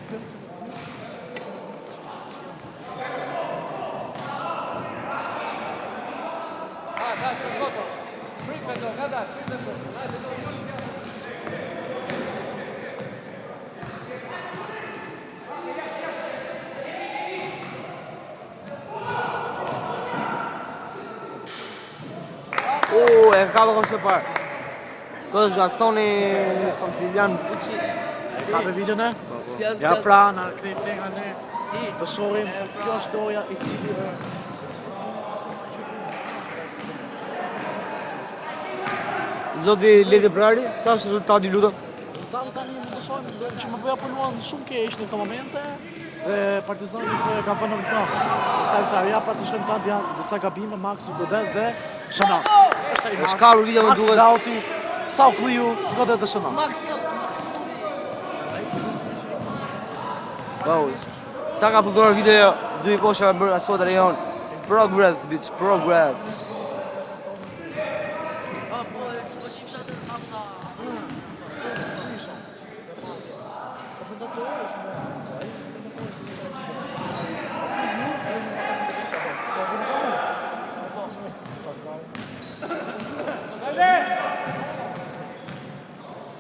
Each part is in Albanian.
E ka dhe kështë të parë. Këtë është Gatsoni Santilian Bucci. Ka për videon e? Ja pra, në krejt të nga ne. Të shohim, kjo është loja i cili Zoti Ledi Brari, sa është rezultati lutëm? Rezultati tani më të shohim që më bëja punuan shumë keq në këto momente dhe Partizani ka vënë në këto. Sektaria pa të shohim tani janë disa gabime Maxi Godet dhe Shënon. Është ka video më duhet. Dauti, sa u kliu, Godet dhe Shënon. Wow. Sa ka funksionuar video, dy kosha bërë asot rejon. Progress, bitch, progress.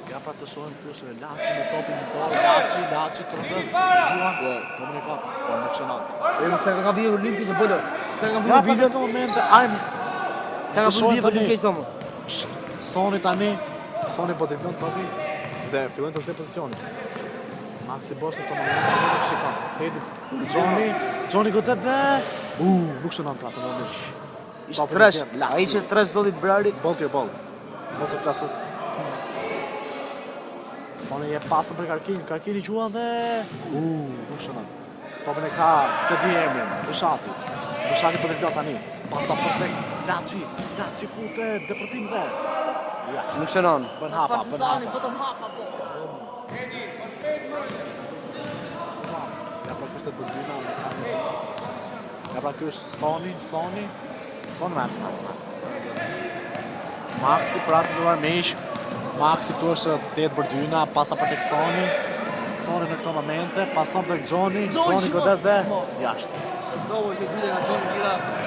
Ja pra të shohim këtu është Laci me topin në dorë, Laci të rëndën, Gjuan, komunikat, por në Shënon. Se ka video për Limpi që bëllë. Se ka Ja video pra këto momente, Se ka video për Limpi që tomë. Soni tani, Soni po të vjen topi dhe fillojnë të zë pozicionin. Maxi Bosh në këto momente, nuk shikon. Hedi, Johnny Godet dhe... nuk Shënon pra të nëmish. Ishtë tresh, a i që tresh Zoti Brari. Bolt jo bolt. Mos e flasu. Soni je pasën për Karkini Gjuan dhe... nuk Shënon. Topin e ka, se di emrin, Bushati. Bushati për të vjen tani. Pasa për tek Laci fute, depërtim dhe... Nuk Shënon. Bën hapa, Partizani, vetëm hapa, po. Ja pra kështë të bëndyna, ja pra kështë Soni me Maxi pra të duar mesh, Maxi këtu është 8/2, pasa për tek Soni në këto momente, pason për Johnny Godet dhe jashtë.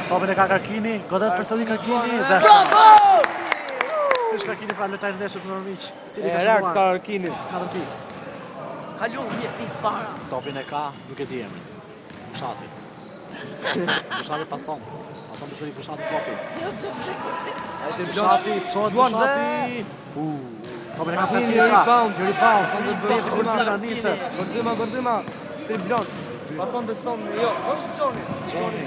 Topin e ka Karkini, Godet përsëri Karkini dhe Shënon. Kështë Karkini pra lëtaj në ndeshës në nërmiq, cili ka shënuar. Karkini. 4 pikë. Kalu, një pikë para. Topin e ka, nuk e di emrin. Bushati. Bushati pason përsëri Bushati topin. Bushati, çon Bushati. Topin e ka Karkini, një rebound. Bërdyma niset. Bërdyma. Triblon. Pason të sonë, jo, është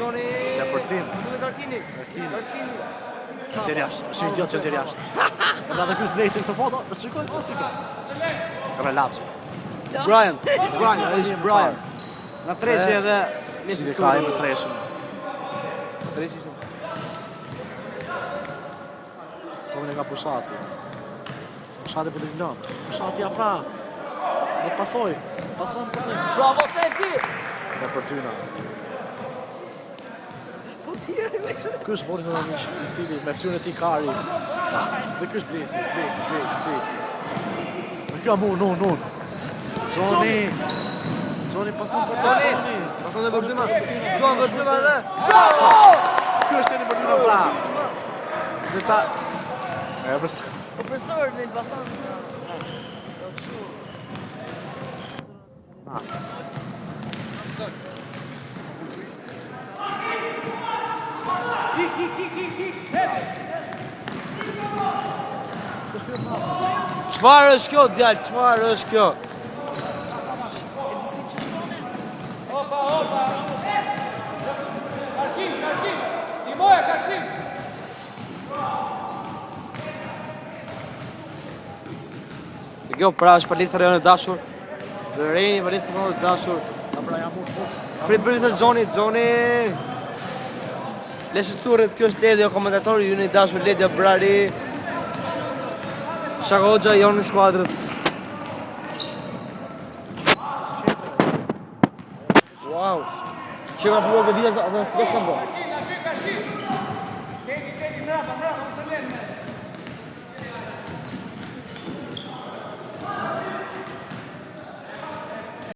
Johnny. Depërtim. Karkini. Nxerë jashtë, është idiot që nxerë jashtë. Pra dhe ky është Blesi në këtë foto, shikoj. Ka Laci. Brian, është Brian. Nga treshi edhe... Si dhe ka e më treshin. Treshi shumë. Topin e ka Bushati. Bushati për të vlon. Bushati ja pra. Dhe pasoj. Pason për të. Bravo, Teti! Dhe për tyna. Ky është Boris Namish, i cili me fytyrën e tij kari. Dhe ky është Blesi. Dhe kjo nun. Johnny pason për Soni. Pason dhe bërdyma. Gjuan bërdyma dhe... Ky është tani bërdyma pra. Dhe ta... Profesor në Elbasan. Çfarë është kjo, djalë? Çfarë është kjo? Dhe kjo pra është palestra rejon e dashur. Dhe Reni palestra rejon e dashur. Prit të Johnny. Leshe Curit, kjo është Ledi, komentatori ju në dashur Ledi Brari. Shaka Hoxha i onë në skuadrët. Wow! Që nga përruar këtë dhja, atë në s'ka shka më.